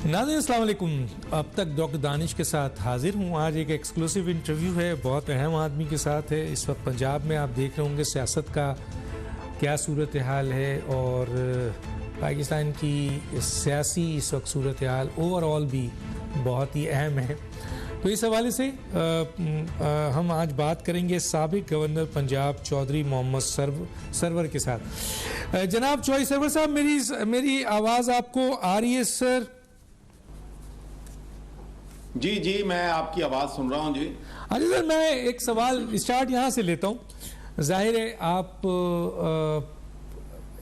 नाज़रीन अस्सलाम वालेकुम। अब तक डॉक्टर दानिश के साथ हाजिर हूँ। आज एक एक्सक्लूसिव इंटरव्यू है, बहुत अहम आदमी के साथ है। इस वक्त पंजाब में आप देख रहे होंगे सियासत का क्या सूरत हाल है और पाकिस्तान की सियासी इस वक्त सूरत हाल ओवरऑल भी बहुत ही अहम है। तो इस हवाले से हम आज बात करेंगे साबिक गवर्नर पंजाब चौधरी मोहम्मद सरवर के साथ। जनाब चौधरी सरवर साहब, मेरी आवाज़ आपको आ रही है सर? जी जी, मैं आपकी आवाज़ सुन रहा हूँ जी। अच्छा सर, मैं एक सवाल स्टार्ट यहाँ से लेता हूँ। जाहिर है आप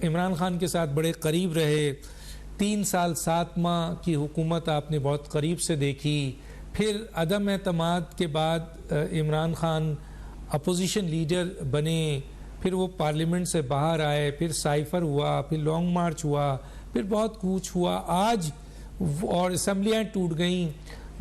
इमरान खान के साथ बड़े करीब रहे, 3 साल 7 माह की हुकूमत आपने बहुत करीब से देखी, फिर अदम एतमाद के बाद इमरान खान अपोजिशन लीडर बने, फिर वो पार्लियामेंट से बाहर आए, फिर साइफर हुआ, फिर लॉन्ग मार्च हुआ, फिर बहुत कुछ हुआ, आज और असम्बलियाँ टूट गईं,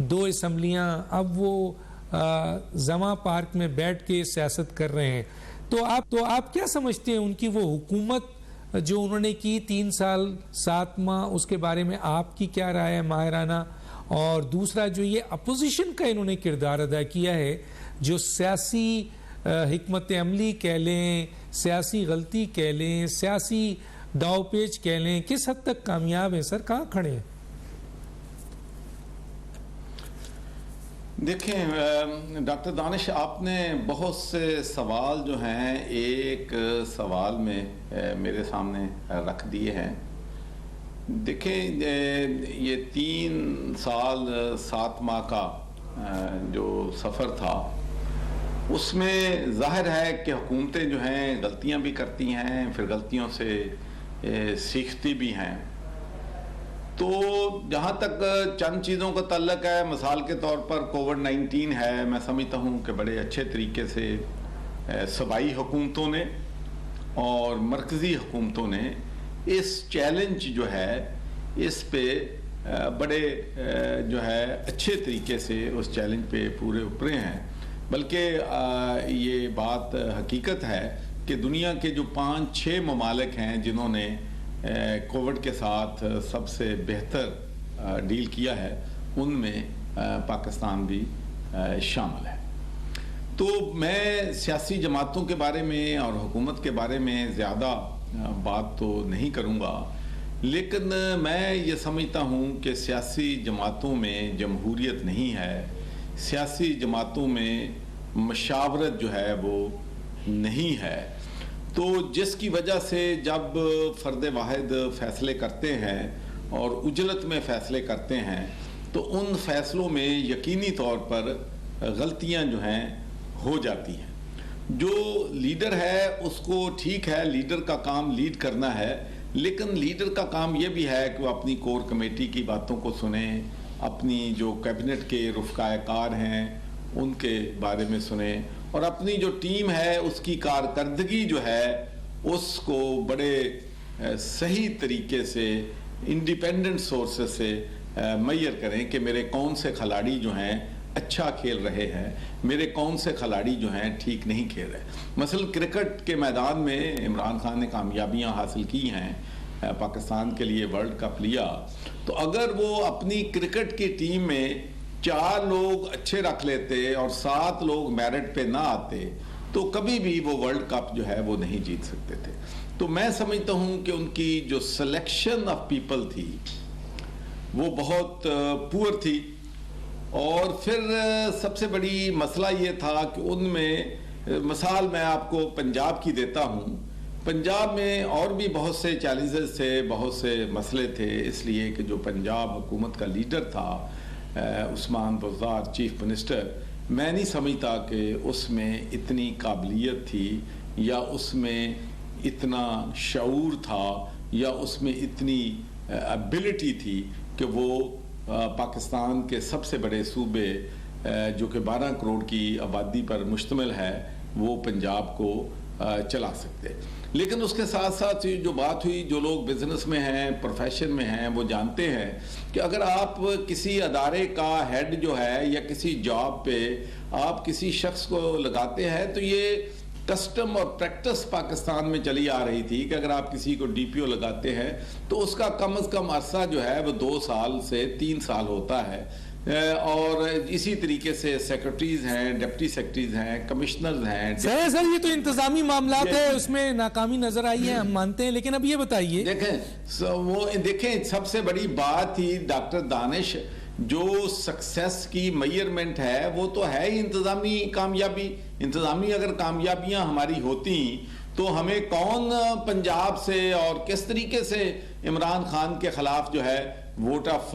2 असम्बलियाँ, अब वो जमा पार्क में बैठ के सियासत कर रहे हैं। तो आप क्या समझते हैं उनकी वो हुकूमत जो उन्होंने की 3 साल 7 माह, उसके बारे में आपकी क्या राय है माहिराना? और दूसरा जो ये अपोजिशन का इन्होंने किरदार अदा किया है, जो सियासी हिकमत अमली कह लें, सियासी गलती कह लें, सियासी दावपेच कह लें, किस हद तक कामयाब हैं सर? कहाँ खड़े हैं? देखें डॉक्टर दानिश, आपने बहुत से सवाल जो हैं एक सवाल में मेरे सामने रख दिए हैं। देखें, ये 3 साल 7 माह का जो सफ़र था, उसमें जाहिर है कि हुकूमतें जो हैं गलतियां भी करती हैं, फिर गलतियों से सीखती भी हैं। तो जहाँ तक चंद चीज़ों का तल्लक है, मिसाल के तौर पर कोविड-19 है, मैं समझता हूँ कि बड़े अच्छे तरीके से सूबाई हुकूमतों ने और मरकज़ी हुकूमतों ने इस चैलेंज जो है इस पे बड़े जो है अच्छे तरीके से उस चैलेंज पे पूरे उतरे हैं। बल्कि ये बात हकीकत है कि दुनिया के जो 5-6 ममालिक हैं जिन्होंने कोविड के साथ सबसे बेहतर डील किया है, उनमें पाकिस्तान भी शामिल है। तो मैं सियासी जमातों के बारे में और हुकूमत के बारे में ज़्यादा बात तो नहीं करूँगा, लेकिन मैं ये समझता हूँ कि सियासी जमातों में जमहूरियत नहीं है, सियासी जमातों में मशावरत जो है वो नहीं है। तो जिसकी वजह से जब फ़र्द वाहिद फ़ैसले करते हैं और उजलत में फ़ैसले करते हैं, तो उन फ़ैसलों में यकीनी तौर पर गलतियां जो हैं हो जाती हैं। जो लीडर है उसको ठीक है, लीडर का काम लीड करना है, लेकिन लीडर का काम ये भी है कि वो अपनी कोर कमेटी की बातों को सुने, अपनी जो कैबिनेट के रुफ़काए कार हैं उनके बारे में सुने, और अपनी जो टीम है उसकी कारकर्दगी जो है उसको बड़े सही तरीके से इंडिपेंडेंट सोर्सेस से मैयर करें कि मेरे कौन से खिलाड़ी जो हैं अच्छा खेल रहे हैं, मेरे कौन से खिलाड़ी जो हैं ठीक नहीं खेल रहे। मसलन क्रिकेट के मैदान में इमरान खान ने कामयाबियां हासिल की हैं, पाकिस्तान के लिए वर्ल्ड कप लिया, तो अगर वो अपनी क्रिकेट की टीम में 4 लोग अच्छे रख लेते और 7 लोग मेरिट पे ना आते, तो कभी भी वो वर्ल्ड कप जो है वो नहीं जीत सकते थे। तो मैं समझता हूँ कि उनकी जो सिलेक्शन ऑफ पीपल थी वो बहुत पुअर थी। और फिर सबसे बड़ी मसला ये था कि उनमें, मिसाल मैं आपको पंजाब की देता हूँ, पंजाब में और भी बहुत से चैलेंजेस थे, बहुत से मसले थे, इसलिए कि जो पंजाब हुकूमत का लीडर था उस्मान बुज़दार चीफ मिनिस्टर, मैं नहीं समझता कि उसमें इतनी काबिलियत थी या उसमें इतना शऊर था या उसमें इतनी एबिलिटी थी कि वो पाकिस्तान के सबसे बड़े सूबे जो कि 12 करोड़ की आबादी पर मुश्तमिल है, वो पंजाब को चला सकते। लेकिन उसके साथ साथ जो बात हुई, जो लोग बिजनेस में हैं, प्रोफेशन में हैं, वो जानते हैं कि अगर आप किसी अदारे का हेड जो है या किसी जॉब पे आप किसी शख्स को लगाते हैं, तो ये कस्टम और प्रैक्टिस पाकिस्तान में चली आ रही थी कि अगर आप किसी को डीपीओ लगाते हैं तो उसका कम से कम अरसा जो है वो 2 साल से 3 साल होता है। और इसी तरीके से सेक्रेटरीज हैं, डिप्टी सेक्रेटरीज हैं, कमिश्नर्स हैं। सर ये तो इंतजामी मामलात है, उसमें नाकामी नजर आई है, हम मानते हैं, लेकिन अब ये बताइए। देखें सबसे बड़ी बात ही डॉक्टर दानिश, जो सक्सेस की मेजरमेंट है वो तो है ही इंतजामी कामयाबी। इंतजामी अगर कामयाबियां हमारी होती तो हमें कौन पंजाब से और किस तरीके से इमरान खान के खिलाफ जो है वोट ऑफ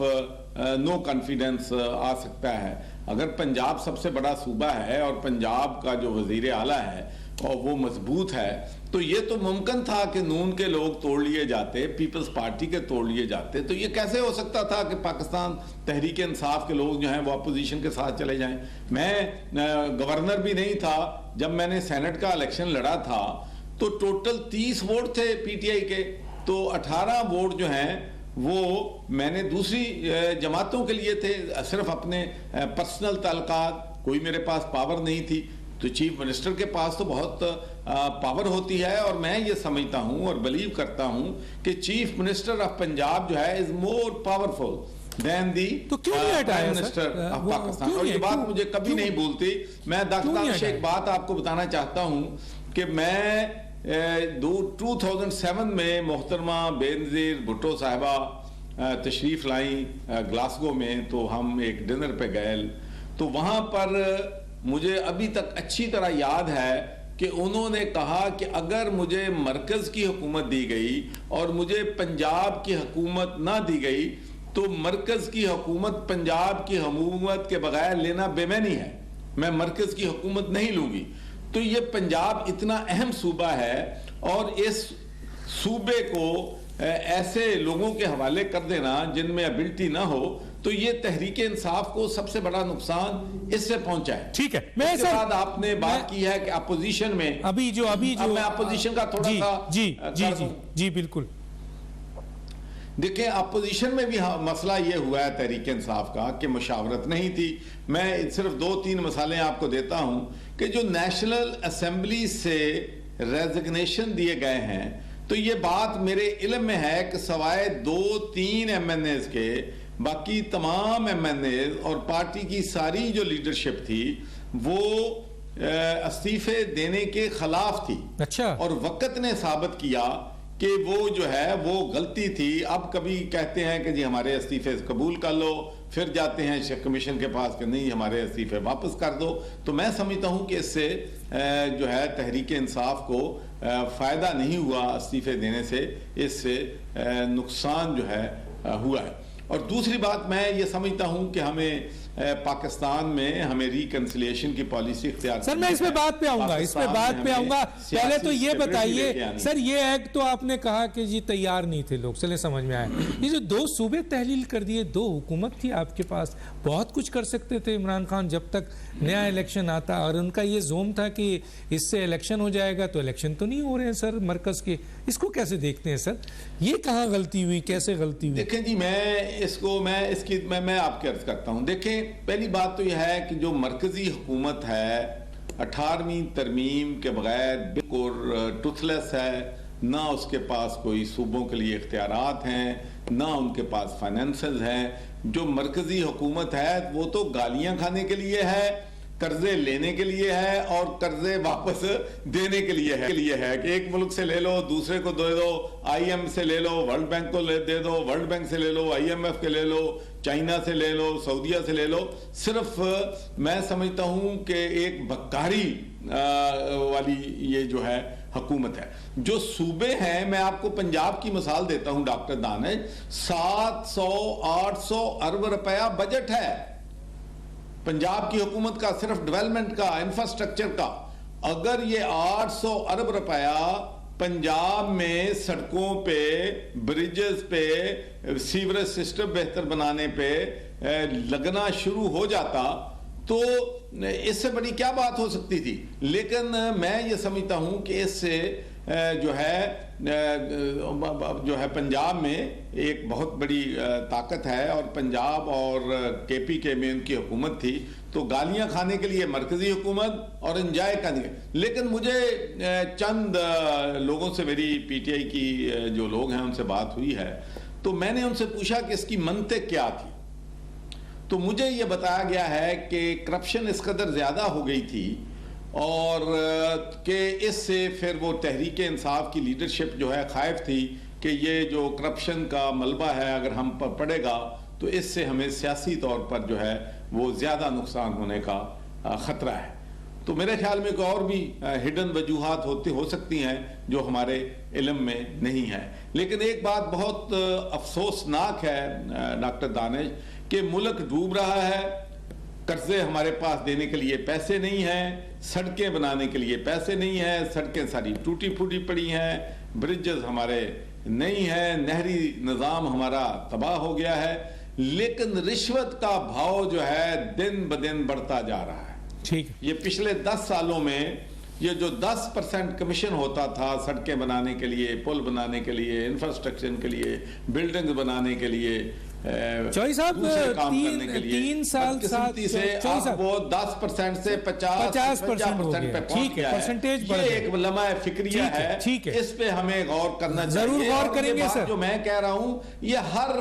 नो कॉन्फिडेंस आ सकता है। अगर पंजाब सबसे बड़ा सूबा है और पंजाब का जो वजीर आला है और वो मजबूत है, तो ये तो मुमकिन था कि नून के लोग तोड़ लिए जाते, पीपल्स पार्टी के तोड़ लिए जाते। तो ये कैसे हो सकता था कि पाकिस्तान तहरीक इंसाफ के लोग जो हैं वो अपोजिशन के साथ चले जाएं। मैं गवर्नर भी नहीं था जब मैंने सेनेट का इलेक्शन लड़ा था, तो टोटल 30 वोट थे पीटीआई के, तो 18 वोट जो हैं वो मैंने दूसरी जमातों के लिए थे, सिर्फ अपने पर्सनल ताल्लुकात, कोई मेरे पास पावर नहीं थी। तो चीफ मिनिस्टर के पास तो बहुत पावर होती है, और मैं ये समझता हूँ और बिलीव करता हूँ कि चीफ मिनिस्टर ऑफ पंजाब जो है is more powerful than the prime minister of Pakistan. और ये बात मुझे कभी नहीं भूलती। मैं डॉक्टर एक बात आपको बताना चाहता हूँ कि मैं 2007 में मोहतरमा बेनजीर भुट्टो साहिबा तशरीफ लाई ग्लासगो में, तो हम एक डिनर पे गए, तो वहाँ पर मुझे अभी तक अच्छी तरह याद है कि उन्होंने कहा कि अगर मुझे मरकज की हुकूमत दी गई और मुझे पंजाब की हुकूमत ना दी गई तो मरकज की हुकूमत पंजाब की हुकूमत के बगैर लेना बेमैनी है, मैं मरकज की हुकूमत नहीं लूंगी। तो ये पंजाब इतना अहम सूबा है और इस सूबे को ऐसे लोगों के हवाले कर देना जिनमें एबिलिटी ना हो, तो ये तहरीक इंसाफ को सबसे बड़ा नुकसान इससे पहुंचा है। ठीक है, मैं इसके बाद आपने बात की है कि अपोजिशन में अभी जो मैं अपोजिशन का थोड़ा सा जी बिल्कुल देखिए, अपोजिशन में भी मसला ये हुआ है तहरीक इंसाफ का कि मुशावरत नहीं थी। मैं सिर्फ 2-3 मसाले आपको देता हूं कि जो नेशनल असेंबली से रेजिग्नेशन दिए गए हैं, तो ये बात मेरे इल्म में है कि सवाए 2-3 MNAs के बाकी तमाम MNAs और पार्टी की सारी जो लीडरशिप थी वो इस्तीफे देने के खिलाफ थी। अच्छा। और वक्त ने साबित किया कि वो जो है वो गलती थी। अब कभी कहते हैं कि जी हमारे इस्तीफे कबूल कर लो, फिर जाते हैं कमीशन के पास कि नहीं हमारे इस्तीफे वापस कर दो। तो मैं समझता हूं कि इससे जो है तहरीक इंसाफ को फ़ायदा नहीं हुआ इस्तीफे देने से, इससे नुकसान जो है हुआ है। और दूसरी बात मैं ये समझता हूं कि हमें पाकिस्तान में हमें रिकंसिलिएशन की पॉलिसी इख्तियार। सर मैं इसमें बात पे आऊंगा, पहले तो ये बताइए सर, ये एक्ट तो आपने कहा कि जी तैयार नहीं थे लोग, चले समझ में आया। ये जो 2 सूबे तहलील कर दिए, 2 हुकूमत थी आपके पास, बहुत कुछ कर सकते थे इमरान खान जब तक नया इलेक्शन आता, और उनका ये जोम था कि इससे इलेक्शन हो जाएगा, तो इलेक्शन तो नहीं हो रहे हैं सर मरकज के। इसको कैसे देखते हैं सर, ये कहाँ गलती हुई, कैसे गलती हुई? देखें जी, मैं आपके अर्ज करता हूँ। देखें, पहली बात तो यह है कि जो मरकजी हुकूमत है 18वीं तरमीम के बगैर बिल्कुल टुथलेस है, ना उसके पास कोई सूबों के लिए इख्तियारात हैं, ना उनके पास फाइनेंसेस हैं। जो मरकजी हुकूमत है वो तो गालियां खाने के लिए है, कर्जे लेने के लिए है और कर्जे वापस देने के लिए है कि एक मुल्क से ले लो दूसरे को दे दो, IMF से ले लो वर्ल्ड बैंक को दे दो, वर्ल्ड बैंक से ले लो IMF के ले लो, चाइना से ले लो, सऊदीया से ले लो। सिर्फ मैं समझता हूं कि एक बक्कारी वाली ये जो है हुकूमत है। जो सूबे हैं, मैं आपको पंजाब की मिसाल देता हूं डॉक्टर दानिश, 700-800 अरब रुपया बजट है पंजाब की हुकूमत का, सिर्फ डेवलपमेंट का, इंफ्रास्ट्रक्चर का। अगर ये 800 अरब रुपया पंजाब में सड़कों पे, ब्रिजेस पे, सीवरेज सिस्टम बेहतर बनाने पे लगना शुरू हो जाता तो इससे बड़ी क्या बात हो सकती थी। लेकिन मैं ये समझता हूं कि इससे जो है पंजाब में एक बहुत बड़ी ताकत है, और पंजाब और KPK में उनकी हुकूमत थी, तो गालियां खाने के लिए मरकजी हुकूमत और एंजॉय करने। लेकिन मुझे चंद लोगों से, मेरी PTI की जो लोग हैं उनसे बात हुई है, तो मैंने उनसे पूछा कि इसकी मंतक क्या थी। तो मुझे ये बताया गया है कि करप्शन इस कदर ज़्यादा हो गई थी और कि इससे फिर वो तहरीक इंसाफ की लीडरशिप जो है खौफ थी कि ये जो करप्शन का मलबा है अगर हम पर पड़ेगा तो इससे हमें सियासी तौर पर जो है वो ज़्यादा नुकसान होने का ख़तरा है। तो मेरे ख्याल में और भी हिडन वजूहात हो सकती हैं जो हमारे इल्म में नहीं है। लेकिन एक बात बहुत अफसोसनाक है डॉक्टर दानिश, कि मुल्क डूब रहा है, कर्जे हमारे पास देने के लिए पैसे नहीं हैं, सड़कें बनाने के लिए पैसे नहीं हैं, सड़कें सारी टूटी फूटी पड़ी हैं, ब्रिजेस हमारे नहीं हैं, नहरी निज़ाम हमारा तबाह हो गया है, लेकिन रिश्वत का भाव जो है दिन ब दिन बढ़ता जा रहा है। ठीक, ये पिछले 10 सालों में ये जो 10% कमीशन होता था सड़कें बनाने के लिए, पुल बनाने के लिए, इंफ्रास्ट्रक्चर के लिए, बिल्डिंग बनाने के लिए, चौधरी साहब 3 साल से अब वो 10% से 50% पे पहुंच गया है। परसेंटेज ये एक लम्हा फिक्रिया है, इस पे हमें गौर करना चाहिए। जरूर गौर करेंगे सर। जो मैं कह रहा हूं ये हर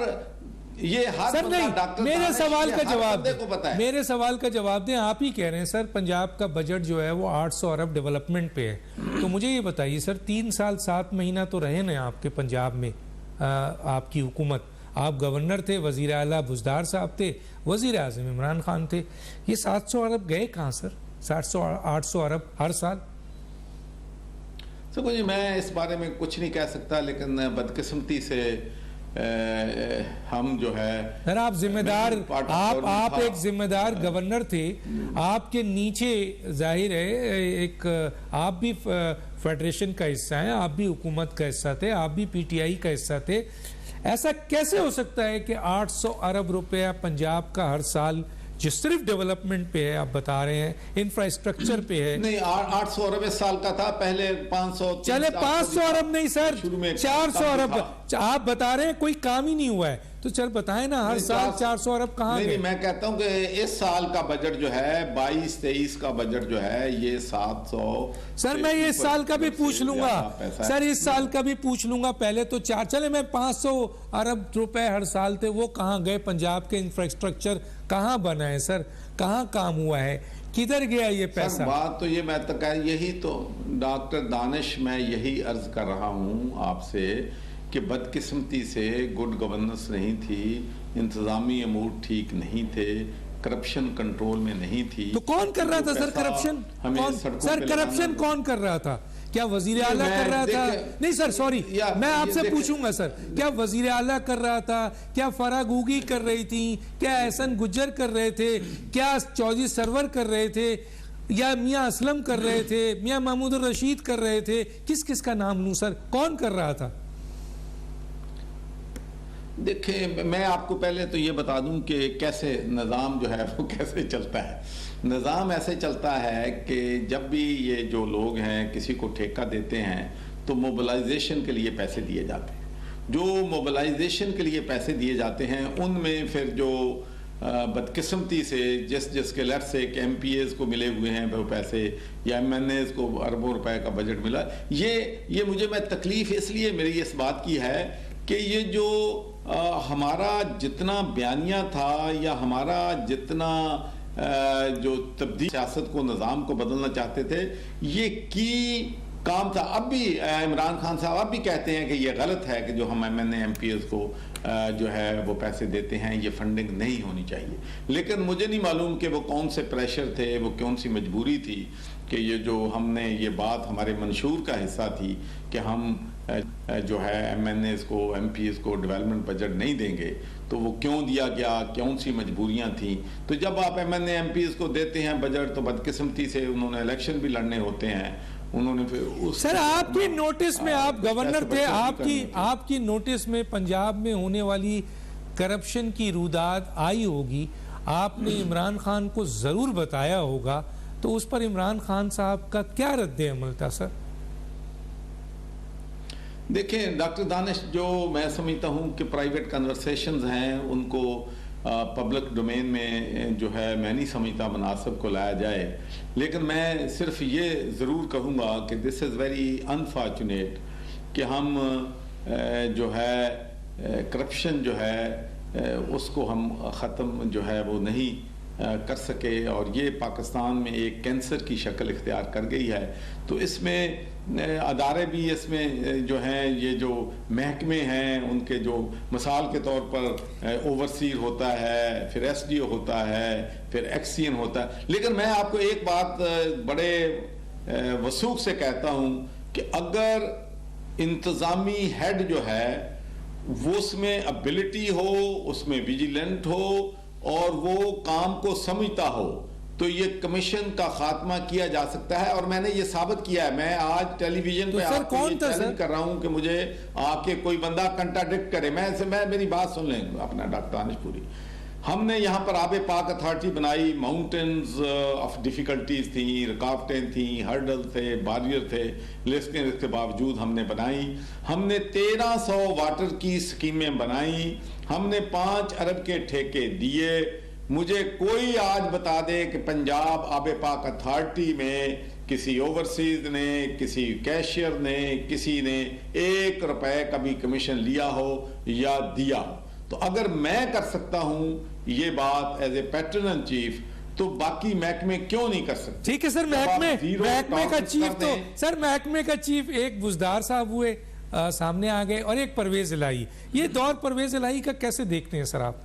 सर नहीं, मेरे सवाल का जवाब दें, मेरे सवाल का जवाब दें। आप ही कह रहे हैं सर पंजाब का बजट जो है वो 800 अरब डेवलपमेंट पे है, तो मुझे ये बताइए सर 3 साल 7 महीना तो रहे ना आपके पंजाब में आपकी हुकूमत, आप गवर्नर थे, वजीर आला बुज़दार साहब थे, वजीर आज़म इमरान खान थे, ये 700 अरब गए कहाँ सर? 700-800 अरब हर साल। तो मैं इस बारे में कुछ नहीं कह सकता, लेकिन बदकिस्मती से हम जो है सर आप जिम्मेदार, आप एक जिम्मेदार गवर्नर थे, आपके नीचे जाहिर है एक आप भी फेडरेशन का हिस्सा हैं, आप भी हुकूमत का हिस्सा थे, आप भी PTI का हिस्सा थे। ऐसा कैसे हो सकता है कि 800 अरब रुपया पंजाब का हर साल जो सिर्फ डेवलपमेंट पे है, आप बता रहे हैं इंफ्रास्ट्रक्चर पे है? नहीं, 800 अरब इस साल का था, पहले 500, चले 500 अरब नहीं सर, 400 अरब आप बता रहे हैं, कोई काम ही नहीं हुआ है, तो चल बताएं ना हर साल 400 अरब कहाँ? नहीं, मैं कहता हूं कि इस साल का बजट जो है 22-23 का बजट जो है ये 700। सर मैं ये इस साल का भी पूछ लूंगा सर, इस साल का भी पूछ लूंगा, पहले तो चले मैं 500 अरब रुपए हर साल थे, वो कहाँ गए? पंजाब के इंफ्रास्ट्रक्चर कहाँ बना है सर, कहाँ काम हुआ है, किधर गया ये पैसा? बात तो ये मैं तो कह, यही तो डॉक्टर दानिश मैं यही अर्ज कर रहा हूँ आपसे कि बदकिस्मती से गुड गवर्नेंस नहीं थी, इंतजामी अमूर ठीक नहीं थे, करप्शन कंट्रोल में नहीं थी। तो कौन कर रहा था सर करप्शन? सर करप्शन कौन कर रहा था? क्या वजीर आला कर रहा था? नहीं सर सॉरी, मैं आपसे पूछूंगा सर, क्या वजीर आला कर रहा था, क्या फराह गूगी कर रही थी, क्या एहसन गुज्जर कर रहे थे, क्या चौधरी सरवर कर रहे थे, या मियां असलम कर रहे थे, मियां महमूद रशीद कर रहे थे? किस किस का नाम लूं सर, कौन कर रहा था? देखिए मैं आपको पहले तो ये बता दूं कि कैसे निज़ाम जो है वो कैसे चलता है। निज़ाम ऐसे चलता है कि जब भी ये जो लोग हैं किसी को ठेका देते हैं तो मोबिलाइजेशन के लिए पैसे दिए जाते हैं। जो मोबिलाइजेशन के लिए पैसे दिए जाते हैं उनमें फिर जो बदकिस्मती से जिसके लट से MPAs को मिले हुए हैं वो पैसे, या MNAs को अरबों रुपए का बजट मिला, ये मुझे मैं तकलीफ इसलिए मेरी इस बात की है कि ये जो हमारा जितना बयानिया था या हमारा जितना जो तब्दील सियासत को निज़ाम को बदलना चाहते थे ये की काम था। अब भी इमरान खान साहब अब भी कहते हैं कि ये गलत है कि जो हम MNA MPs को जो है वो पैसे देते हैं, ये फंडिंग नहीं होनी चाहिए। लेकिन मुझे नहीं मालूम कि वो कौन से प्रेशर थे, वो कौन सी मजबूरी थी कि ये जो हमने ये बात हमारे मंशूर का हिस्सा थी कि हम जो है MNAs को MPs को डेवलपमेंट बजट नहीं देंगे, तो वो क्यों दिया गया, कौन सी मजबूरियां थी। तो जब आप MNA MPs को देते हैं बजट तो बदकिस्मती से उन्होंने इलेक्शन भी लड़ने होते हैं, उन्होंने फिर उस सर आपकी नोटिस में, आप गवर्नर थे, आपकी नोटिस में पंजाब में होने वाली करप्शन की रुदाद आई होगी, आपने इमरान खान को जरूर बताया होगा, तो उस पर इमरान खान साहब का क्या रद्द अमल था सर? देखें डॉक्टर दानिश, जो मैं समझता हूँ कि प्राइवेट कन्वर्सेशंस हैं उनको पब्लिक डोमेन में जो है मैं नहीं समझता मुनासिब को लाया जाए, लेकिन मैं सिर्फ ये ज़रूर कहूँगा कि दिस इज़ वेरी अनफॉर्चुनेट कि हम जो है करप्शन जो है उसको हम ख़त्म जो है वो नहीं कर सके, और ये पाकिस्तान में एक कैंसर की शक्ल इख्तियार कर गई है। तो इसमें अदारे भी इसमें जो हैं, ये जो महकमे हैं उनके जो मिसाल के तौर पर ओवरसीर होता है, फिर एसडीओ होता है, फिर एक्सीएन होता है। लेकिन मैं आपको एक बात बड़े वसूख से कहता हूँ कि अगर इंतज़ामी हेड जो है वो उसमें एबिलिटी हो, उसमें विजिलेंट हो और वो काम को समझता हो, तो ये कमीशन का खात्मा किया जा सकता है। और मैंने ये साबित किया है। मैं आज टेलीविजन पे आपको ये चैलेंज कर रहा हूं कि मुझे आके कोई बंदा कंट्राडिक्ट करे। मैं मेरी बात सुन लें अपना डॉक्टर दानिश पूरी। हमने यहाँ पर आबे पाक अथॉरिटी बनाई, माउंटेन्स ऑफ डिफिकल्टीज थी, रुकावटें थी, हर्डल थे, बैरियर थे, लेकिन इसके बावजूद हमने बनाई। हमने 1300 वाटर की स्कीमें बनाई, हमने 5 अरब के ठेके दिए। मुझे कोई आज बता दे कि पंजाब आबे पाक अथॉरिटी में किसी ओवरसीज ने, किसी कैशियर ने, किसी ने 1 रुपए कभी कमीशन लिया हो या दिया हो। तो अगर मैं कर सकता हूं ये बात as a pattern in chief, तो बाकी महकमे क्यों नहीं कर सकते? ठीक है सर, महकमे का चीफ तो सर महकमे का चीफ एक बुजदार साहब हुए, सामने आ गए, और एक परवेज इलाही। ये दौर परवेज इलाही का कैसे देखते हैं सर आप?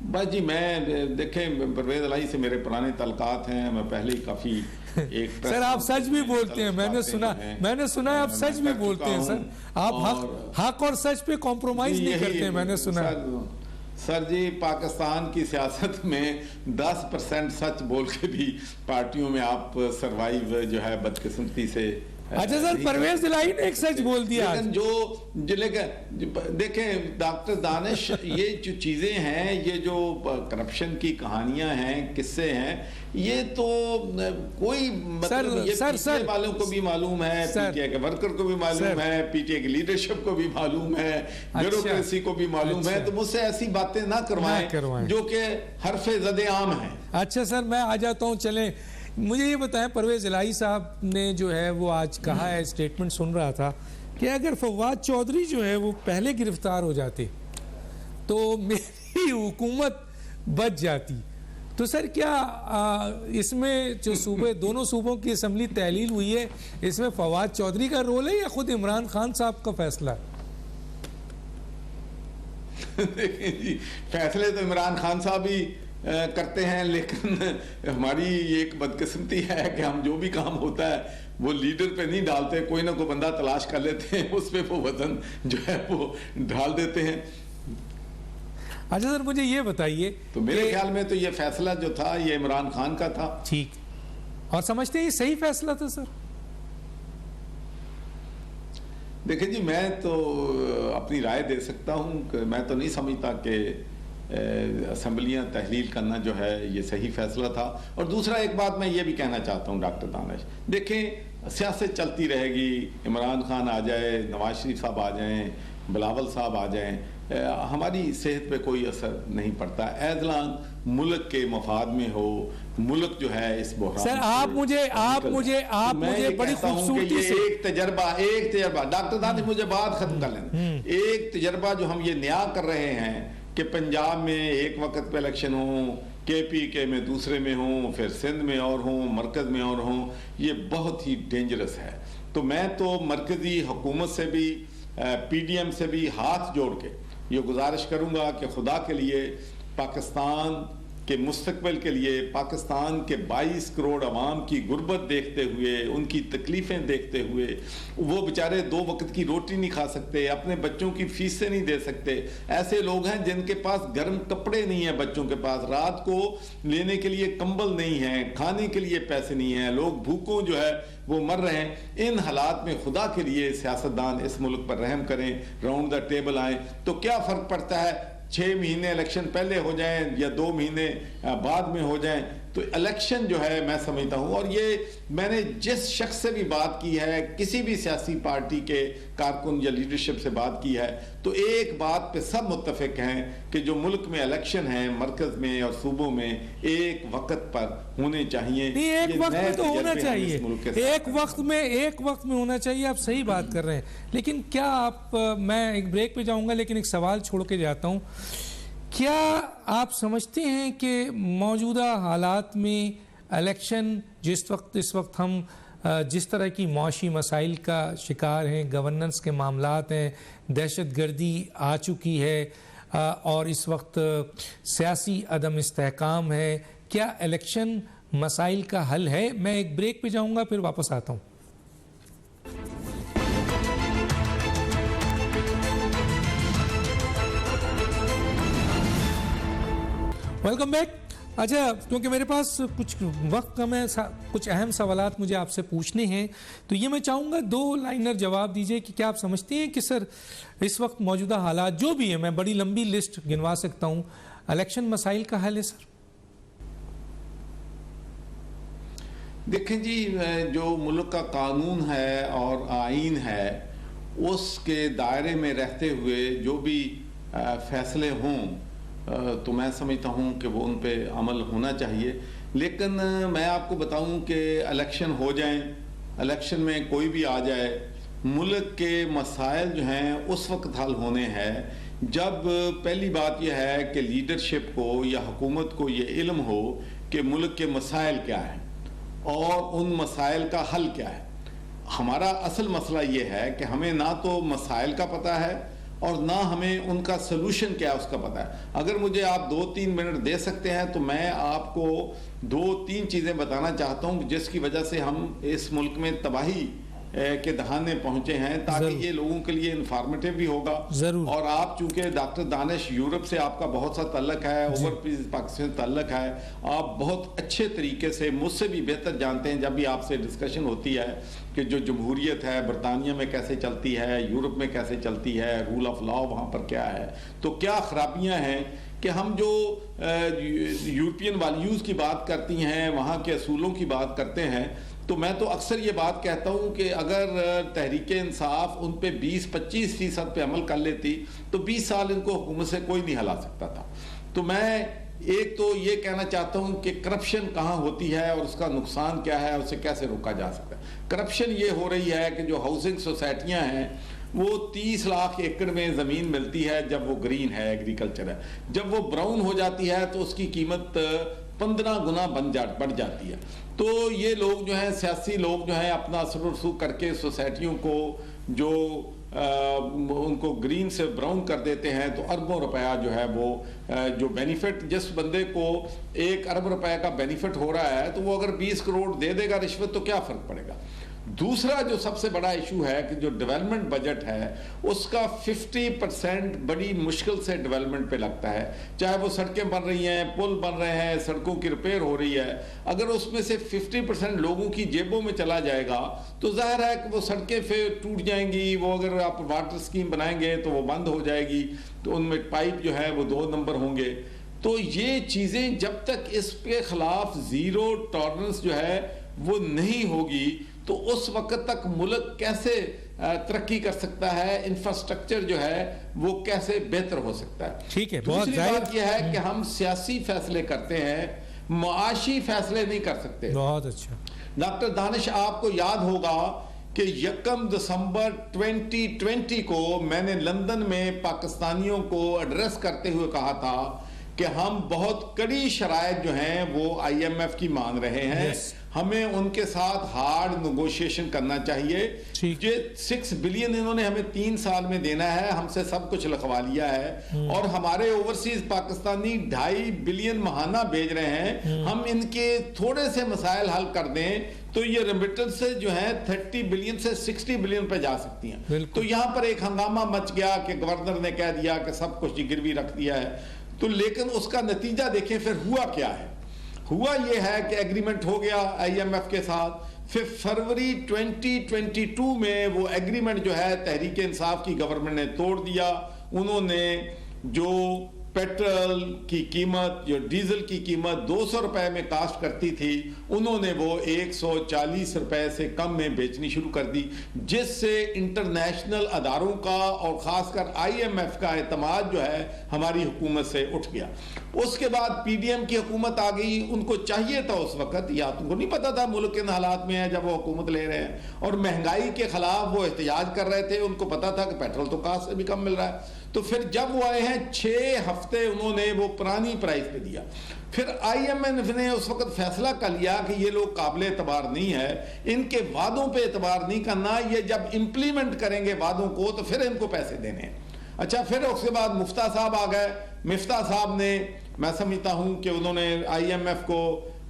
बस जी, मैं देखें परवेज इलाही से मेरे पुराने तल्कात हैं, मैं पहले ही काफी एक सर आप सच भी बोलते हैं, मैंने सुना है आप सच भी बोलते हैं सर। आप हक और सच पे कॉम्प्रोमाइज नहीं करते हैं, मैंने सुना। सर जी, पाकिस्तान की सियासत में 10% सच बोल के भी पार्टियों में आप सरवाइव जो है बदकिस्मती से। अच्छा सर, परवेज इलाही ने एक सच बोल दिया। लेकिन देखें डॉक्टर दानिश, ये जो चीजें हैं, ये जो करप्शन की कहानियां हैं, किस्से हैं, ये तो कोई मतलब ये पीटीआई वालों को भी मालूम है, पीटीआई के वर्कर को भी मालूम है, पीटीआई की लीडरशिप को भी मालूम है, ब्यूरोक्रेसी को भी मालूम है। तो मुझसे ऐसी बातें ना करवाएं जो कि हरफे ज़दे आम है। अच्छा सर, मैं आ जाता हूँ। चले, मुझे ये बताएं, परवेज इलाही साहब ने जो है वो आज कहा है, स्टेटमेंट सुन रहा था कि अगर फवाद चौधरी जो है वो पहले गिरफ्तार हो जाते तो मेरी हुकूमत बच जाती। तो सर क्या इसमें जो सूबे, दोनों सूबों की असम्बली तहलील हुई है, इसमें फवाद चौधरी का रोल है या खुद इमरान खान साहब का फैसला? देखिए जी, फैसले तो इमरान खान साहब ही करते हैं, लेकिन हमारी एक बदकिस्मती है कि हम जो भी काम होता है वो लीडर पे नहीं डालते, कोई ना कोई बंदा तलाश कर लेते हैं, उस पे वो वजन जो है वो डाल देते हैं। अच्छा सर, मुझे ये बताइए, तो मेरे ख्याल में तो ये फैसला जो था ये इमरान खान का था। ठीक, और समझते हैं ये सही फैसला था सर? देखिए जी, मैं तो अपनी राय दे सकता हूँ कि मैं तो नहीं समझता कि असम्बलियाँ तहलील करना जो है ये सही फैसला था। और दूसरा एक बात मैं ये भी कहना चाहता हूँ डॉक्टर दानिश, देखें सियासत चलती रहेगी, इमरान खान आ जाए, नवाज शरीफ साहब आ जाएं, बिलावल साहब आ जाएं, हमारी सेहत पे कोई असर नहीं पड़ता। एज लॉन्ग मुल्क के मफाद में हो, मुल्क जो है इस बहरान। सर आप मुझे बड़ी खूबसूरती से एक तजर्बा डॉक्टर दानिश, मुझे बात खत्म कर लेना। एक तजर्बा जो हम ये नया कर रहे हैं कि पंजाब में एक वक्त पे इलेक्शन हो, KPK में दूसरे में हो, फिर सिंध में और हो, मरकज में और हो, ये बहुत ही डेंजरस है। तो मैं तो मरकजी हुकूमत से भी PDM से भी हाथ जोड़ के ये गुजारिश करूंगा कि खुदा के लिए पाकिस्तान के मुस्तकबिल के लिए, पाकिस्तान के 22 करोड़ अवाम की गुर्बत देखते हुए, उनकी तकलीफ़ें देखते हुए, वो बेचारे 2 वक्त की रोटी नहीं खा सकते, अपने बच्चों की फीसें नहीं दे सकते। ऐसे लोग हैं जिनके पास गर्म कपड़े नहीं हैं, बच्चों के पास रात को लेने के लिए कंबल नहीं है, खाने के लिए पैसे नहीं हैं, लोग भूखों जो है वो मर रहे हैं। इन हालात में खुदा के लिए सियासतदान इस मुल्क पर रहम करें, राउंड द टेबल आए। तो क्या फ़र्क पड़ता है 6 महीने इलेक्शन पहले हो जाएं या 2 महीने बाद में हो जाएं, तो इलेक्शन जो है मैं समझता हूँ, और ये मैंने जिस शख्स से भी बात की है, किसी भी सियासी पार्टी के कारकुन या लीडरशिप से बात की है, तो एक बात पे सब मुत्तफिक हैं कि जो मुल्क में इलेक्शन है मरकज में और सूबों में एक वक्त पर होने चाहिए। नहीं, एक वक्त में तो होना चाहिए, एक वक्त में होना चाहिए। आप सही बात कर रहे हैं, लेकिन क्या आप, मैं एक ब्रेक पे जाऊंगा लेकिन एक सवाल छोड़ के जाता हूं, क्या आप समझते हैं कि मौजूदा हालात में इलेक्शन इस वक्त हम जिस तरह की मौशी मसाइल का शिकार हैं, गवर्नेंस के मामलात हैं, दहशतगर्दी आ चुकी है और इस वक्त सियासी अदम इस्तेहकाम है, क्या इलेक्शन मसाइल का हल है? मैं एक ब्रेक पे जाऊंगा, फिर वापस आता हूं। Welcome back. अच्छा, क्योंकि मेरे पास कुछ वक्त कम है, कुछ अहम सवालात मुझे आपसे पूछने हैं, तो ये मैं चाहूँगा 2 लाइनर जवाब दीजिए कि क्या आप समझते हैं कि सर इस वक्त मौजूदा हालात जो भी है, मैं बड़ी लंबी लिस्ट गिनवा सकता हूँ, इलेक्शन मसाइल का हल है सर? देखें जी, जो मुल्क का कानून है और आइन है उसके दायरे में रहते हुए जो भी फैसले हों तो मैं समझता हूँ कि वो उन पे अमल होना चाहिए। लेकिन मैं आपको बताऊँ कि इलेक्शन हो जाएं, इलेक्शन में कोई भी आ जाए, मुल्क के मसाइल जो हैं उस वक्त हल होने हैं जब पहली बात यह है कि लीडरशिप को या हुकूमत को ये इल्म हो कि मुल्क के मसाइल क्या हैं और उन मसाइल का हल क्या है। हमारा असल मसला ये है कि हमें ना तो मसाइल का पता है और ना हमें उनका सलूशन क्या है उसका पता है। अगर मुझे आप 2-3 मिनट दे सकते हैं तो मैं आपको 2-3 चीज़ें बताना चाहता हूँ जिसकी वजह से हम इस मुल्क में तबाही के दहाने पहुंचे हैं, ताकि ये लोगों के लिए इंफॉर्मेटिव भी होगा। और आप चूंकि डॉक्टर दानिश यूरोप से आपका बहुत सा तल्लक है, ओवरसीज पाकिस्तान से तल्लक है, आप बहुत अच्छे तरीके से मुझसे भी बेहतर जानते हैं जब भी आपसे डिस्कशन होती है कि जो जमहूरियत है बरतानिया में कैसे चलती है, यूरोप में कैसे चलती है, रूल ऑफ लॉ वहाँ पर क्या है, तो क्या खराबियाँ हैं कि हम जो यूरोपियन वैल्यूज़ की बात करती हैं, वहाँ के असूलों की बात करते हैं, तो मैं तो अक्सर ये बात कहता हूँ कि अगर तहरीक इंसाफ उन पे 20-25% पे अमल कर लेती तो 20 साल इनको हुकूमत से कोई नहीं हिला सकता था। तो मैं एक तो ये कहना चाहता हूँ कि करप्शन कहाँ होती है और उसका नुकसान क्या है, उसे कैसे रोका जा सकता है। करप्शन ये हो रही है कि जो हाउसिंग सोसाइटियाँ हैं वो 30 लाख एकड़ में ज़मीन मिलती है जब वो ग्रीन है, एग्रीकल्चर है, जब वो ब्राउन हो जाती है तो उसकी कीमत 15 गुना बढ़ जाती है। तो ये लोग जो हैं, सियासी लोग जो हैं, अपना असर रसूख करके सोसाइटियों को जो उनको ग्रीन से ब्राउन कर देते हैं, तो अरबों रुपया जो है वो जो बेनिफिट, जिस बंदे को 1 अरब रुपए का बेनिफिट हो रहा है तो वो अगर 20 करोड़ दे देगा रिश्वत तो क्या फ़र्क पड़ेगा। दूसरा जो सबसे बड़ा इशू है कि जो डेवलपमेंट बजट है उसका 50% बड़ी मुश्किल से डेवलपमेंट पे लगता है, चाहे वो सड़कें बन रही हैं, पुल बन रहे हैं, सड़कों की रिपेयर हो रही है, अगर उसमें से 50% लोगों की जेबों में चला जाएगा तो जाहिर है कि वो सड़कें फिर टूट जाएंगी, वो अगर आप वाटर स्कीम बनाएंगे तो वो बंद हो जाएगी, तो उनमें पाइप जो है वो 2 नंबर होंगे। तो ये चीज़ें जब तक इसके खिलाफ ज़ीरो टॉलरेंस जो है वो नहीं होगी तो उस वक्त तक मुल्क कैसे तरक्की कर सकता है, इंफ्रास्ट्रक्चर जो है वो कैसे बेहतर हो सकता है। ठीक है, दूसरी बात यह है कि हम सियासी फैसले करते हैं, मुआशी फैसले नहीं कर सकते। बहुत अच्छा। डॉक्टर दानिश, आपको याद होगा कि 1 दिसंबर 2020 को मैंने लंदन में पाकिस्तानियों को एड्रेस करते हुए कहा था कि हम बहुत कड़ी शराइत जो हैं वो IMF की मान रहे हैं। हमें उनके साथ हार्ड नेगोशिएशन करना चाहिए। ये 6 बिलियन इन्होंने हमें 3 साल में देना है, हमसे सब कुछ लिखवा लिया है, और हमारे ओवरसीज पाकिस्तानी 2.5 बिलियन महाना भेज रहे हैं। हम इनके थोड़े से मसाइल हल कर दें तो ये रेमिटेंस से जो है 30 बिलियन से 60 बिलियन पे जा सकती हैं। तो यहाँ पर एक हंगामा मच गया कि गवर्नर ने कह दिया कि सब कुछ गिरवी रख दिया है, तो लेकिन उसका नतीजा देखें फिर हुआ क्या है। हुआ ये है कि एग्रीमेंट हो गया IMF के साथ, फिर फरवरी 2022 में वो एग्रीमेंट जो है तहरीक इंसाफ की गवर्नमेंट ने तोड़ दिया। उन्होंने जो पेट्रोल की कीमत या डीजल की कीमत 200 रुपए में कास्ट करती थी, उन्होंने वो 140 रुपए से कम में बेचनी शुरू कर दी, जिससे इंटरनेशनल अदारों का और खासकर IMF का एतमाद जो है हमारी हुकूमत से उठ गया। उसके बाद PDM की हुकूमत आ गई। उनको चाहिए था उस वक्त, या तुमको नहीं पता था मुल्क किन हालात में है जब वो हुकूमत ले रहे हैं, और महंगाई के खिलाफ वो एहतजाज कर रहे थे। उनको पता था कि पेट्रोल तो कास्ट से भी कम मिल रहा है। तो फिर जब वो आए हैं 6 हफ्ते उन्होंने वो पुरानी प्राइस पे दिया। फिर IMF ने उस वक्त फैसला कर लिया कि ये लोग काबिल एतबार नहीं है, इनके वादों पे एतबार नहीं करना, ये जब इंप्लीमेंट करेंगे वादों को तो फिर इनको पैसे देने हैं। अच्छा, फिर उसके बाद मुफ्ता साहब आ गए। मुफ्ता साहब ने, मैं समझता हूं कि उन्होंने IMF को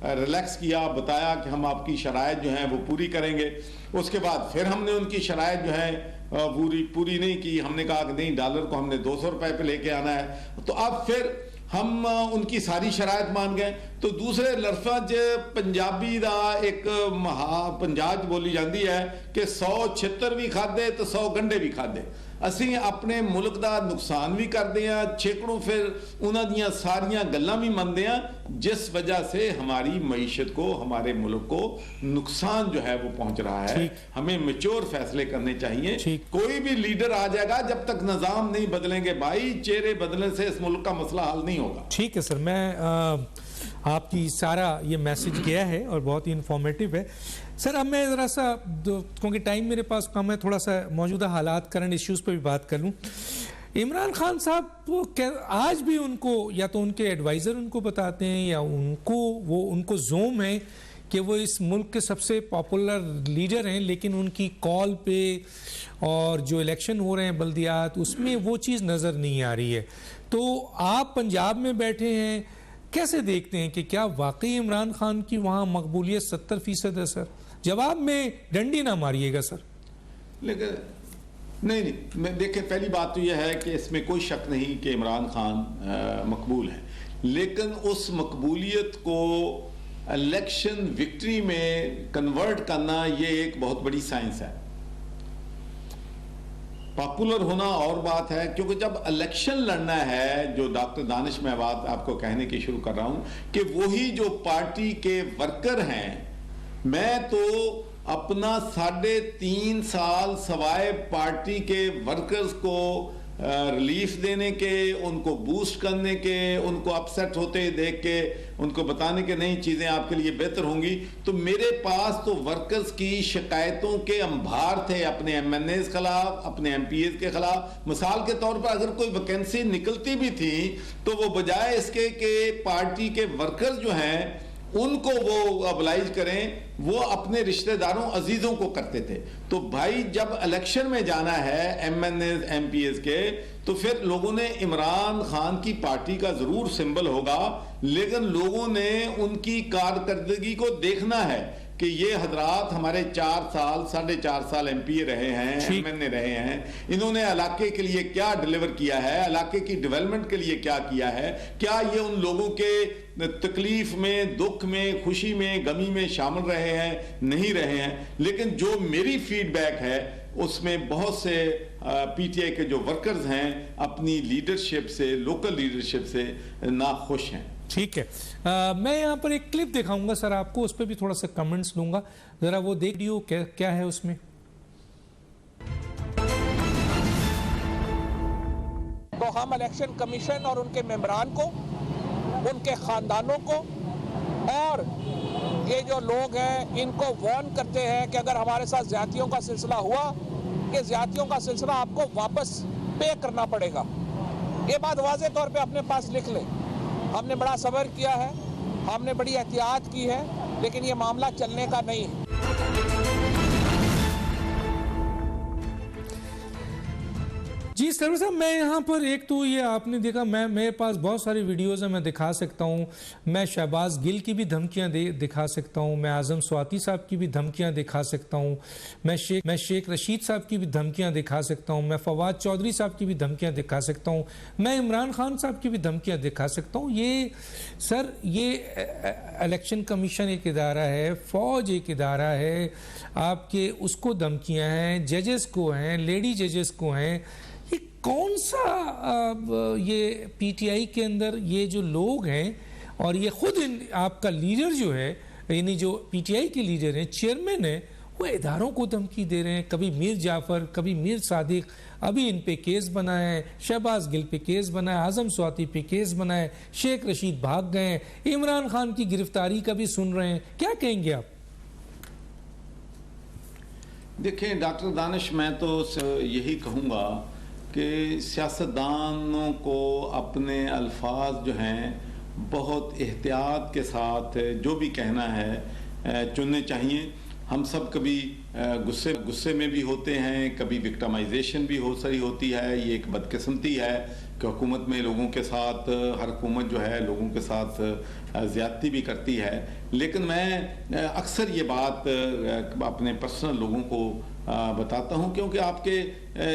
रिलैक्स किया, बताया कि हम आपकी शराइत जो हैं वो पूरी करेंगे। उसके बाद फिर हमने उनकी शराइत जो है पूरी नहीं की। हमने कहा कि नहीं, डॉलर को हमने 200 रुपए पे लेके आना है। तो अब फिर हम उनकी सारी शराइत मान गए। तो दूसरे लफ्ज पंजाबी दा एक पंजाब बोली जाती है कि 100 छितर भी खादे तो 100 गंढे भी खादे। ਅਸੀਂ ਆਪਣੇ ਮੁਲਕ ਦਾ ਨੁਕਸਾਨ ਵੀ ਕਰਦੇ ਆ, ਛੇਕੜੋਂ फिर ਉਹਨਾਂ ਦੀਆਂ ਸਾਰੀਆਂ ਗੱਲਾਂ ਵੀ ਮੰਨਦੇ ਆ, जिस वजह से हमारी मईशत को, हमारे मुल्क को नुकसान जो है वो पहुंच रहा है। हमें मैच्योर फैसले करने चाहिए। कोई भी लीडर आ जाएगा, जब तक निजाम नहीं बदलेंगे भाई, चेहरे बदलने से इस मुल्क का मसला हल नहीं होगा। ठीक है सर, मैं आपकी सारा ये मैसेज गया है और बहुत ही इंफॉर्मेटिव है। सर अब मैं ज़रा सा, क्योंकि टाइम मेरे पास कम है, थोड़ा सा मौजूदा हालात, करंट इश्यूज़ पर भी बात कर लूँ। इमरान खान साहब वो आज भी उनको, या तो उनके एडवाइज़र उनको बताते हैं, या उनको जोम है कि वो इस मुल्क के सबसे पॉपुलर लीडर हैं, लेकिन उनकी कॉल पे और जो इलेक्शन हो रहे हैं बल्दियात, उसमें वो चीज़ नज़र नहीं आ रही है। तो आप पंजाब में बैठे हैं, कैसे देखते हैं कि क्या वाकई इमरान खान की वहाँ मकबूलियत 70% है? सर जवाब में डंडी ना मारिएगा सर। लेकिन नहीं, मैं देखें, पहली बात तो यह है कि इसमें कोई शक नहीं कि इमरान खान मकबूल है, लेकिन उस मकबूलियत को इलेक्शन विक्ट्री में कन्वर्ट करना ये एक बहुत बड़ी साइंस है। पॉपुलर होना और बात है, क्योंकि जब इलेक्शन लड़ना है, जो डॉक्टर दानिश मैं बात आपको कहने की शुरू कर रहा हूं कि वही जो पार्टी के वर्कर हैं, मैं तो अपना 3.5 साल सवाए पार्टी के वर्कर्स को रिलीफ देने के, उनको बूस्ट करने के, उनको अपसेट होते देख के उनको बताने के नई चीज़ें आपके लिए बेहतर होंगी, तो मेरे पास तो वर्कर्स की शिकायतों के अंबार थे, अपने MNAs खिलाफ, अपने MPAs के खिलाफ। मिसाल के तौर पर अगर कोई वैकेंसी निकलती भी थी तो वो बजाय इसके कि पार्टी के वर्कर्स जो हैं उनको वो अबलाइज करें, वो अपने रिश्तेदारों अजीजों को करते थे। तो भाई जब इलेक्शन में जाना है MNAs MPAs के, तो फिर लोगों ने, इमरान खान की पार्टी का जरूर सिंबल होगा, लेकिन लोगों ने उनकी कारकर्दगी को देखना है कि ये हजरात हमारे 4 साल 4.5 साल MPA रहे हैं, MNA रहे हैं, इन्होंने इलाके के लिए क्या डिलीवर किया है, इलाके की डेवलपमेंट के लिए क्या किया है, क्या ये उन लोगों के तकलीफ में, दुख में, खुशी में, गमी में शामिल रहे हैं, नहीं रहे हैं। लेकिन जो मेरी फीडबैक है उसमें बहुत से PTI के जो वर्कर्स हैं अपनी लीडरशिप से, लोकल लीडरशिप से नाखुश हैं। ठीक है, मैं यहाँ पर एक क्लिप दिखाऊंगा सर आपको, उस पर भी थोड़ा सा कमेंट्स लूंगा, जरा वो देख लियो क्या है उसमें। तो हम इलेक्शन कमीशन और उनके मेंबरान को, उनके खानदानों को और ये जो लोग हैं इनको वार्न करते हैं कि अगर हमारे साथ ज्यादतियों का सिलसिला हुआ, ये ज्यादतियों का सिलसिला आपको वापस पे करना पड़ेगा। ये बात वाज़े तौर पे अपने पास लिख लें। हमने बड़ा सब्र किया है, हमने बड़ी एहतियात की है, लेकिन ये मामला चलने का नहीं है। जी सर साहब, मैं यहाँ पर एक तो ये आपने देखा, मेरे पास बहुत सारी वीडियोज़ हैं, मैं दिखा सकता हूँ। मैं शहबाज गिल की भी धमकियाँ दिखा सकता हूँ, मैं आज़म स्वाति साहब की भी धमकियाँ दिखा सकता हूँ, मैं शेख रशीद साहब की भी धमकियाँ दिखा सकता हूँ, मैं फवाद चौधरी साहब की भी धमकियाँ दिखा सकता हूँ, मैं इमरान खान साहब की भी धमकियाँ दिखा सकता हूँ। ये सर, ये इलेक्शन कमीशन एक इदारा है, फ़ौज एक इदारा है, आपके उसको धमकियाँ हैं, जजेस को हैं, लेडी जजेस को हैं। कौन सा ये पीटीआई के अंदर ये जो लोग हैं और ये खुद आपका लीडर जो है, यानी जो पीटीआई के लीडर हैं, चेयरमैन है, वो इदारों को धमकी दे रहे हैं, कभी मीर जाफर, कभी मीर सादिक, अभी इन पे केस बना है, शहबाज गिल पे केस बना है, आजम स्वाति पे केस बना है, शेख रशीद भाग गए हैं, इमरान खान की गिरफ्तारी का भी सुन रहे हैं, क्या कहेंगे आप? देखिए डॉक्टर दानिश, मैं तो यही कहूँगा कि सियासतदानों को अपने अल्फाज जो हैं बहुत एहतियात के साथ जो भी कहना है चुनने चाहिए। हम सब कभी गुस्से में भी होते हैं, कभी विक्टिमाइजेशन भी हो सही होती है। ये एक बदकिस्मती है कि हुकूमत में लोगों के साथ, हर हुकूमत जो है लोगों के साथ ज़्यादती भी करती है। लेकिन मैं अक्सर ये बात अपने पर्सनल लोगों को बताता हूँ, क्योंकि आपके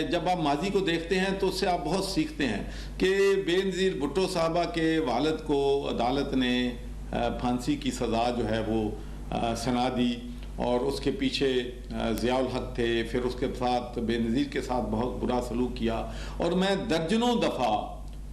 जब आप माजी को देखते हैं तो उससे आप बहुत सीखते हैं कि बेनज़ीर भुट्टो साहबा के वालिद को अदालत ने फांसी की सज़ा जो है वो सुना दी और उसके पीछे ज़ियाउल हक थे, फिर उसके साथ बेनज़ीर के साथ बहुत बुरा सलूक किया। और मैं दर्जनों दफ़ा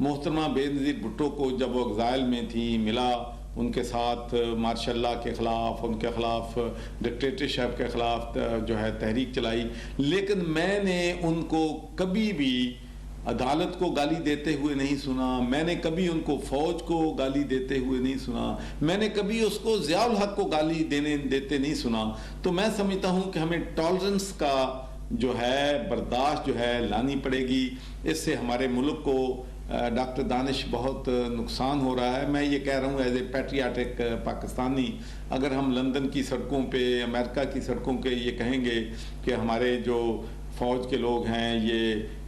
मोहतरमा बेनज़ीर भुट्टो को जब वो एग्ज़ाइल में थी मिला, उनके साथ मार्शल लॉ के ख़िलाफ़, उनके ख़िलाफ़ डिक्टेटरशिप के ख़िलाफ़ जो है तहरीक चलाई। लेकिन मैंने उनको कभी भी अदालत को गाली देते हुए नहीं सुना, मैंने कभी उनको फ़ौज को गाली देते हुए नहीं सुना, मैंने कभी उसको ज़ियाउल हक को गाली देते नहीं सुना। तो मैं समझता हूँ कि हमें टॉलरेंस का जो है बर्दाश्त जो है लानी पड़ेगी। इससे हमारे मुल्क को डॉक्टर दानिश बहुत नुकसान हो रहा है। मैं ये कह रहा हूँ एज ए पैट्रियाटिक पाकिस्तानी, अगर हम लंदन की सड़कों पे, अमेरिका की सड़कों पे ये कहेंगे कि हमारे जो फ़ौज के लोग हैं ये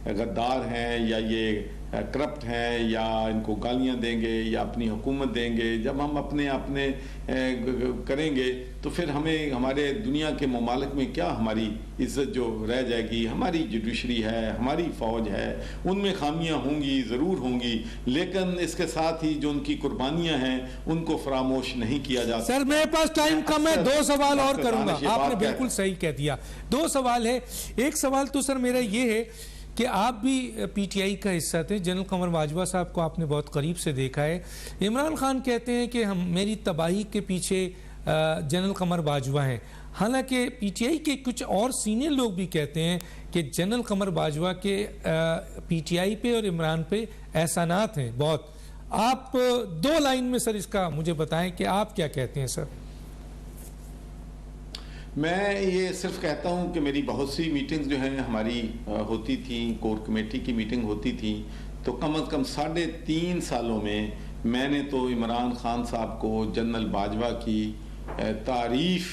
गद्दार हैं या ये करप्ट हैं या इनको गालियां देंगे या अपनी हुकूमत देंगे, जब हम अपने करेंगे तो फिर हमें हमारे दुनिया के ममालिक में क्या हमारी इज़्ज़त जो रह जाएगी। हमारी जुडिशरी है, हमारी फ़ौज है, उनमें खामियां होंगी, ज़रूर होंगी, लेकिन इसके साथ ही जो उनकी कुर्बानियां हैं उनको फरामोश नहीं किया जा सकता। सर मेरे पास टाइम कम है, 2 सवाल और करूंगा। आपने बिल्कुल सही कह दिया, 2 सवाल है। एक सवाल तो सर मेरा ये है कि आप भी पीटीआई का हिस्सा थे, जनरल कमर बाजवा साहब को आपने बहुत करीब से देखा है। इमरान खान कहते हैं कि मेरी तबाही के पीछे जनरल कमर बाजवा हैं, हालांकि पीटीआई के कुछ और सीनियर लोग भी कहते हैं कि जनरल कमर बाजवा के पीटीआई पे और इमरान पे एहसानात हैं बहुत। आप 2 लाइन में सर इसका मुझे बताएं कि आप क्या कहते हैं सर। मैं ये सिर्फ कहता हूँ कि मेरी बहुत सी मीटिंग्स जो हैं हमारी होती थी, कोर कमेटी की मीटिंग होती थी, तो कम से कम 3.5 सालों में मैंने तो इमरान खान साहब को जनरल बाजवा की तारीफ़,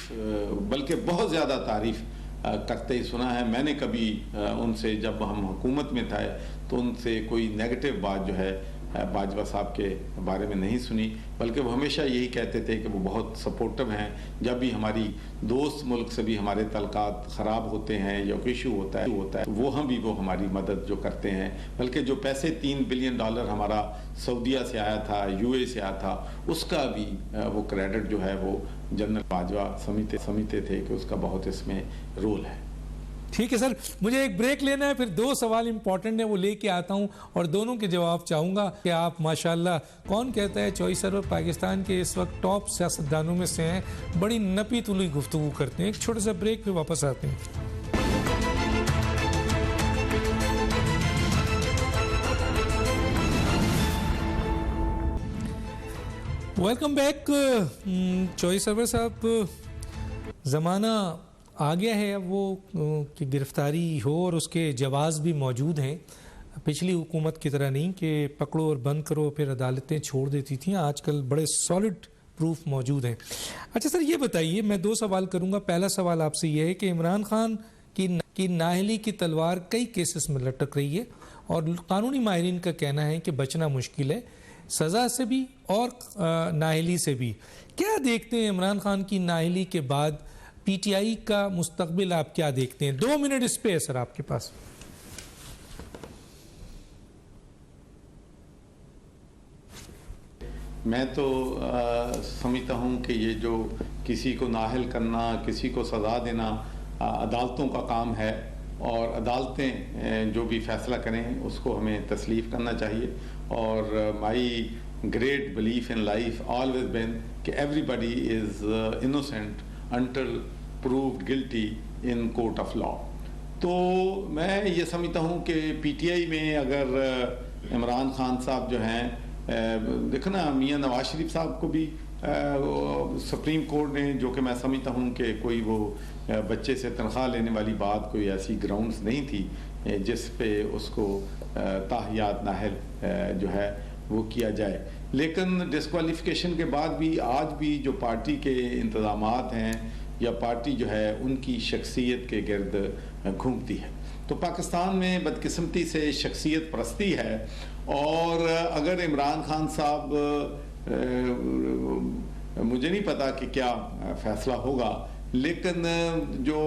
बल्कि बहुत ज़्यादा तारीफ़ करते ही सुना है। मैंने कभी उनसे, जब हम हुकूमत में थे तो उनसे कोई नेगेटिव बात जो है बाजवा साहब के बारे में नहीं सुनी, बल्कि वो हमेशा यही कहते थे कि वो बहुत सपोर्टिव हैं। जब भी हमारी दोस्त मुल्क से भी हमारे तल्कात ख़राब होते हैं या कोई इशू होता है वो हमारी मदद जो करते हैं। बल्कि जो पैसे $3 बिलियन हमारा सऊदीया से आया था, यूए से आया था, उसका भी वो क्रेडिट जो है वो जनरल बाजवा समझते थे कि उसका बहुत इसमें रोल है। ठीक है सर, मुझे एक ब्रेक लेना है, फिर 2 सवाल इंपॉर्टेंट है वो लेके आता हूं और दोनों के जवाब चाहूंगा कि आप माशाल्लाह, कौन कहता है चॉइस सर्वर पाकिस्तान के इस वक्त टॉप सियासतदानों में से हैं, बड़ी नपी तुली गुफ्तगू करते हैं। एक छोटा सा ब्रेक, फिर वापस आते हैं। Welcome back. चॉइस सर्वर साहब, ज़माना आ गया है अब वो कि गिरफ्तारी हो और उसके जवाज़ भी मौजूद हैं। पिछली हुकूमत की तरह नहीं कि पकड़ो और बंद करो फिर अदालतें छोड़ देती थीं, आजकल बड़े सॉलिड प्रूफ मौजूद हैं। अच्छा सर ये बताइए, मैं 2 सवाल करूंगा। पहला सवाल आपसे ये है कि इमरान खान की नाअहली की तलवार कई केसेस में लटक रही है और कानूनी माहिरीन का कहना है कि बचना मुश्किल है, सज़ा से भी और नाअहली से भी। क्या देखते हैं इमरान खान की नाअहली के बाद पीटीआई का मुस्तकबिल, आप क्या देखते हैं? 2 मिनट इस पे है सर आपके पास। मैं तो समझता हूँ कि ये जो किसी को नाअहल करना, किसी को सज़ा देना अदालतों का काम है। और अदालतें जो भी फैसला करें उसको हमें तस्लीफ करना चाहिए। और my great belief in life always been कि everybody is innocent until proved guilty in court of law. तो मैं ये समझता हूँ कि पीटीआई में अगर इमरान खान साहब जो हैं, देखो ना, मियाँ नवाज शरीफ साहब को भी सुप्रीम कोर्ट ने, जो कि मैं समझता हूँ कि कोई वो बच्चे से तनख्वाह लेने वाली बात कोई ऐसी ग्राउंड्स नहीं थी जिस पे उसको ताहियात नाहल जो है वो किया जाए। लेकिन डिस्क्वालिफिकेशन के बाद भी आज भी जो पार्टी के इंतज़ामात हैं या पार्टी जो है उनकी शख्सियत के गिर्द घूमती है। तो पाकिस्तान में बदकिस्मती से शख्सियत परस्ती है। और अगर इमरान खान साहब, मुझे नहीं पता कि क्या फैसला होगा, लेकिन जो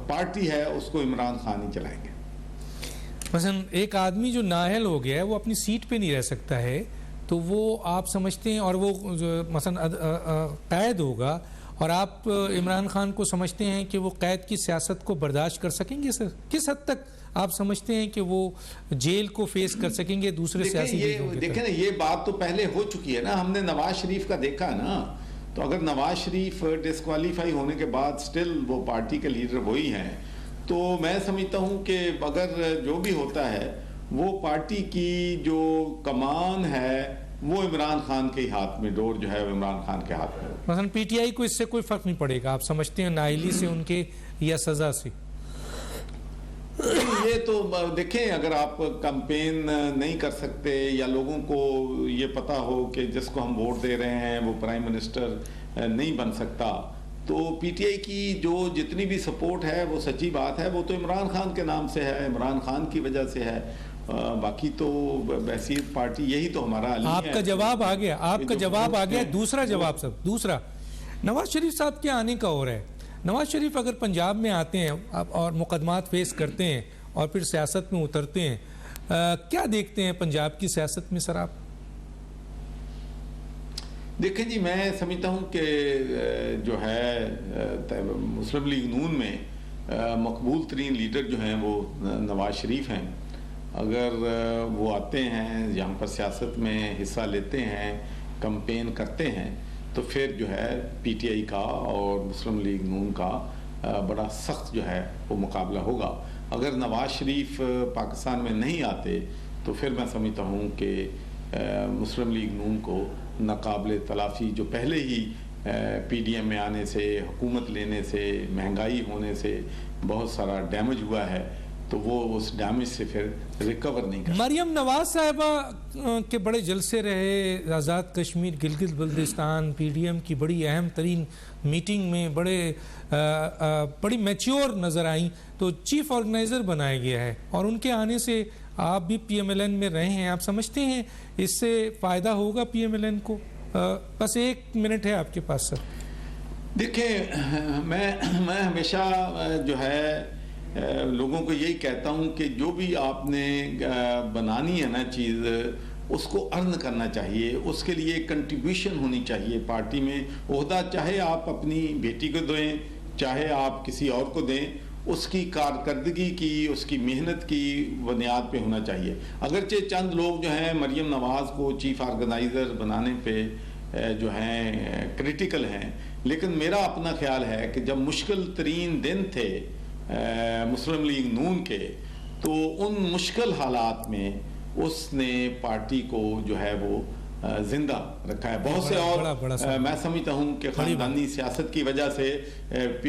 पार्टी है उसको इमरान खान ही चलाएंगे। मसलन एक आदमी जो नाअहल हो गया है वो अपनी सीट पे नहीं रह सकता है, तो वो आप समझते हैं, और वो मसलन कैद होगा, और आप इमरान खान को समझते हैं कि वो कैद की सियासत को बर्दाश्त कर सकेंगे सर? किस हद तक आप समझते हैं कि वो जेल को फेस कर सकेंगे दूसरे सियासी? देखें ना, ये बात तो पहले हो चुकी है ना, हमने नवाज शरीफ का देखा ना। तो अगर नवाज शरीफ डिस्क्वालीफाई होने के बाद स्टिल वो पार्टी के लीडर वही हैं, तो मैं समझता हूँ कि अगर जो भी होता है वो पार्टी की जो कमान है वो इमरान खान के हाथ में, डोर जो है वो इमरान खान के हाथ में। मसलन पीटीआई को इससे कोई फर्क नहीं पड़ेगा आप समझते हैं, नाअहली से उनके या सजा से? ये तो देखें, अगर आप कैंपेन नहीं कर सकते या लोगों को ये पता हो कि जिसको हम वोट दे रहे हैं वो प्राइम मिनिस्टर नहीं बन सकता, तो पीटीआई की जो जितनी भी सपोर्ट है वो सच्ची बात है, वो तो इमरान खान के नाम से है, इमरान खान की वजह से है। बाकी तो वैसी पार्टी, यही तो हमारा आपका जवाब आ गया, आपका जवाब आ गया। दूसरा जवाब सब, दूसरा नवाज शरीफ साहब के आने का हो रहा है। नवाज शरीफ अगर पंजाब में आते हैं और मुकदमात फेस करते हैं और फिर सियासत में उतरते हैं, क्या देखते हैं पंजाब की सियासत में सर आप? देखें जी, मैं समझता हूँ कि जो है मुस्लिम लीग नून में मकबूल तरीन लीडर जो हैं वो नवाज शरीफ हैं। अगर वो आते हैं यहाँ पर सियासत में हिस्सा लेते हैं, कैंपेन करते हैं, तो फिर जो है पीटीआई का और मुस्लिम लीग नून का बड़ा सख्त जो है वो मुकाबला होगा। अगर नवाज शरीफ पाकिस्तान में नहीं आते तो फिर मैं समझता हूँ कि मुस्लिम लीग नून को नाकाबिले तलाफ़ी, जो पहले ही पीडीएम में आने से, हुकूमत लेने से, महंगाई होने से बहुत सारा डैमेज हुआ है, तो वो उस डैमेज से फिर रिकवर नहीं कर। मरियम नवाज साहिबा के बड़े जलसे रहे, आज़ाद कश्मीर, गिलगित बल्तिस्तान, पीडीएम की बड़ी अहम तरीन मीटिंग में बड़ी मैच्योर नज़र आई, तो चीफ ऑर्गेनाइज़र बनाया गया है और उनके आने से आप भी पीएमएलएन में रहे हैं, आप समझते हैं इससे फ़ायदा होगा पीएमएलएन को? बस 1 मिनट है आपके पास सर। देखिए, मैं हमेशा जो है लोगों को यही कहता हूँ कि जो भी आपने बनानी है ना चीज़, उसको अर्न करना चाहिए, उसके लिए कंट्रीब्यूशन होनी चाहिए पार्टी में। ओहदा चाहे आप अपनी बेटी को दें, चाहे आप किसी और को दें, उसकी कारकर्दगी की, उसकी मेहनत की बुनियाद पे होना चाहिए। अगरचे चंद लोग जो हैं मरियम नवाज़ को चीफ ऑर्गेनाइज़र बनाने पे जो हैं क्रिटिकल हैं, लेकिन मेरा अपना ख्याल है कि जब मुश्किल तरीन दिन थे मुस्लिम लीग नून के, तो उन मुश्किल हालात में उसने पार्टी को जो है वो जिंदा रखा है। बहुत से और मैं समझता हूँ कि खानदानी सियासत की वजह से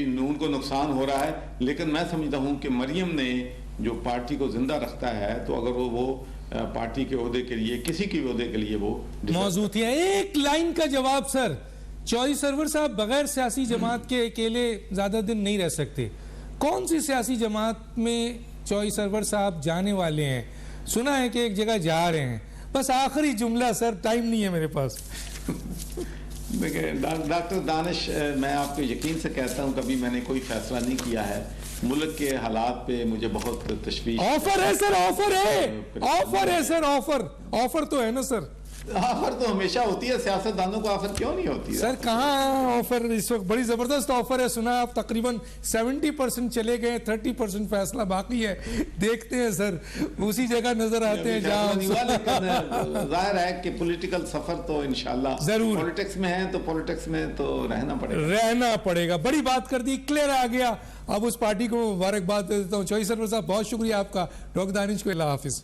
नून को नुकसान हो रहा है, लेकिन मैं समझता हूँ कि मरियम ने जो पार्टी को जिंदा रखता है, तो अगर वो पार्टी के ओहदे के लिए, किसी के ओहदे के लिए वो मौजूद है। एक लाइन का जवाब सर, चौधरी सरवर साहब बगैर सियासी जमात के अकेले ज्यादा दिन नहीं रह सकते। कौन सी सियासी जमात में चौधरी सरवर साहब जाने वाले हैं? सुना है कि एक जगह जा रहे हैं। बस आखिरी जुमला सर, टाइम नहीं है मेरे पास। डॉक्टर दानिश, मैं आपको यकीन से कहता हूं, कभी मैंने कोई फैसला नहीं किया है। मुल्क के हालात पे मुझे बहुत तशवीश। ऑफर है सर, ऑफर है, ऑफर है सर, ऑफर तो है ना सर। ऑफर तो हमेशा होती है, सियासतदानों को ऑफर क्यों नहीं होती? सर कहाँ ऑफर, इस वक्त बड़ी जबरदस्त ऑफर है, सुना आप तकरीबन 70% चले गए, 30% फैसला बाकी है। देखते हैं सर, उसी जगह नजर आते हैं जहाँ जाहिर है कि पॉलिटिकल सफर तो इंशाल्लाह जरूर, पॉलिटिक्स में है तो पॉलिटिक्स में तो रहना पड़ेगा। बड़ी बात कर दी, क्लियर आ गया। अब उस पार्टी को मुबारकबाद देता हूँ। चौधरी सरवर साहब बहुत शुक्रिया आपका, डॉक्टर दानिश को अल्लाह हाफिज।